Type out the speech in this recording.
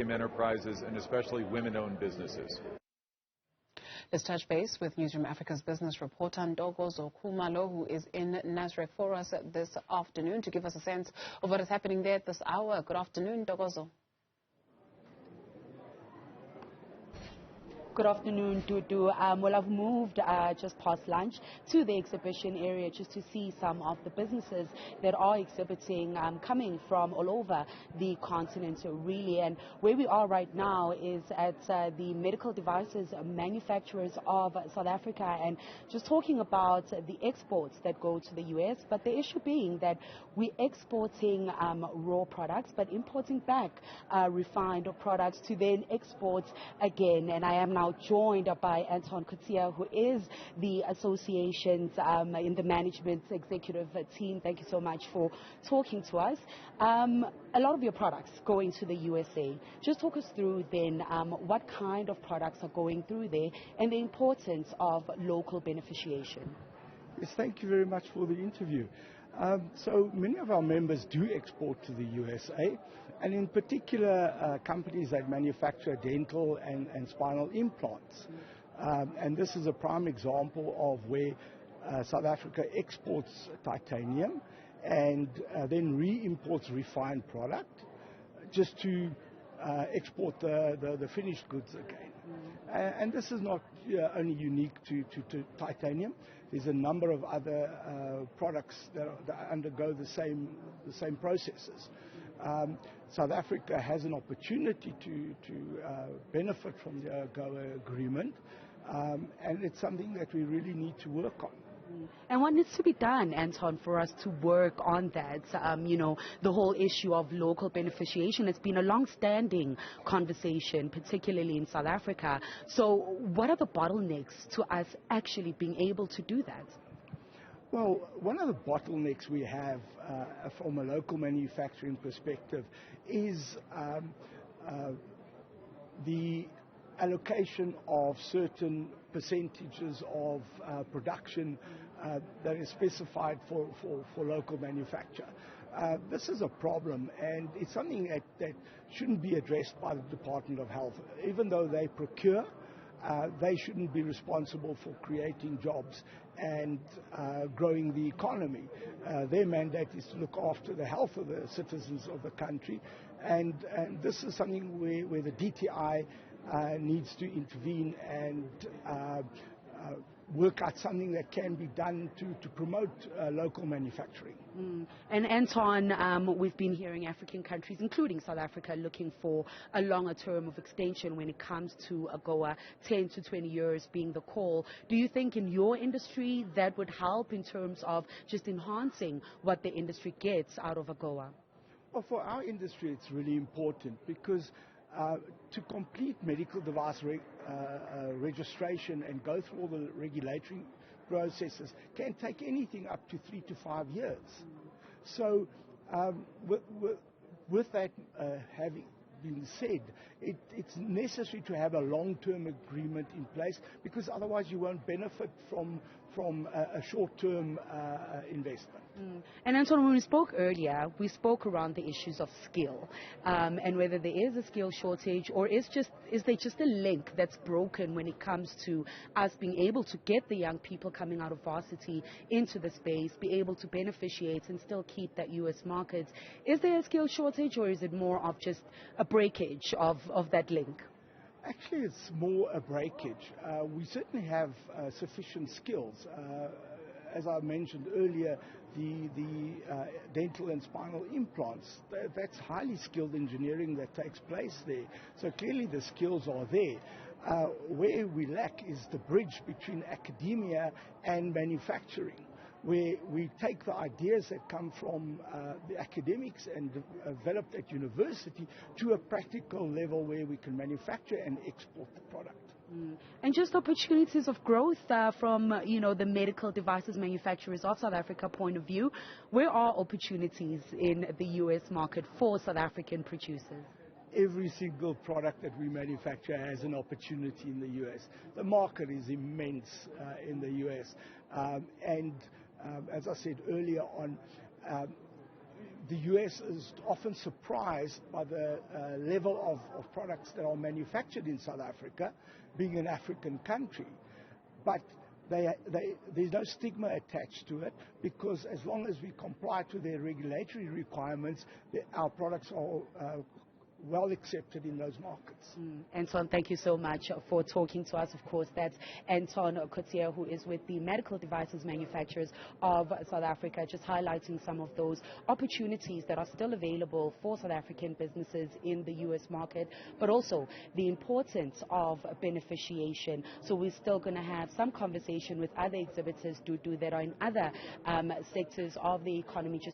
enterprises and especially women-owned businesses. Let's touch base with Newzroom Africa's business reporter Ntokozo Khumalo, who is in Nasrec for us this afternoon to give us a sense of what is happening there at this hour. Good afternoon, Ntokozo. Good afternoon, Dudu. Well, I've moved just past lunch to the exhibition area just to see some of the businesses that are exhibiting coming from all over the continent, really. And where we are right now is at the medical devices manufacturers of South Africa, and just talking about the exports that go to the U.S., but the issue being that we're exporting raw products, but importing back refined products to then export again. And I am now joined by Anton, who is the association's in the management executive team. Thank you so much for talking to us. A lot of your products going to the USA. Just talk us through then what kind of products are going through there and the importance of local beneficiation. Yes, thank you very much for the interview. So many of our members do export to the USA, and in particular companies that manufacture dental and spinal implants. And this is a prime example of where South Africa exports titanium and then re-imports refined product just to export the finished goods again. And this is not only unique to titanium. There's a number of other products that undergo the same processes. South Africa has an opportunity to benefit from the AGOA agreement, and it's something that we really need to work on. And what needs to be done, Anton, for us to work on that? The whole issue of local beneficiation has been a long-standing conversation, particularly in South Africa. So what are the bottlenecks to us actually being able to do that? Well, one of the bottlenecks we have from a local manufacturing perspective is the allocation of certain percentages of production that is specified for local manufacture. This is a problem, and it's something that shouldn't be addressed by the Department of Health. Even though they procure, they shouldn't be responsible for creating jobs and growing the economy. Their mandate is to look after the health of the citizens of the country, and this is something where the DTI needs to intervene and work out something that can be done to promote local manufacturing. And Anton, we've been hearing African countries, including South Africa, looking for a longer term of extension when it comes to AGOA, 10 to 20 years being the call. Do you think in your industry that would help in terms of just enhancing what the industry gets out of AGOA? Well, for our industry, it's really important because to complete medical device registration and go through all the regulatory processes can take anything up to 3 to 5 years. So with that having been said, it's necessary to have a long-term agreement in place, because otherwise you won't benefit from a short-term investment. And Anton, when we spoke earlier, we spoke around the issues of skill and whether there is a skill shortage, or is there just a link that's broken when it comes to us being able to get the young people coming out of varsity into the space, be able to beneficiate and still keep that U.S. market. Is there a skill shortage, or is it more of just a breakage of that link? Actually, it's more a breakage. We certainly have sufficient skills. As I mentioned earlier, the dental and spinal implants, that's highly skilled engineering that takes place there. So clearly the skills are there. Where we lack is the bridge between academia and manufacturing, where we take the ideas that come from the academics and developed at university to a practical level where we can manufacture and export the product. And just opportunities of growth from the medical devices manufacturers of South Africa point of view. Where are opportunities in the U.S. market for South African producers? Every single product that we manufacture has an opportunity in the U.S. The market is immense in the U.S. And as I said earlier on, the US is often surprised by the level of products that are manufactured in South Africa, being an African country. But there's no stigma attached to it, because as long as we comply to their regulatory requirements, our products are well accepted in those markets. Anton, thank you so much for talking to us. Of course, that's Anton Coetzee, who is with the medical devices manufacturers of South Africa, just highlighting some of those opportunities that are still available for South African businesses in the US market, but also the importance of beneficiation. So we're still going to have some conversation with other exhibitors that are in other sectors of the economy.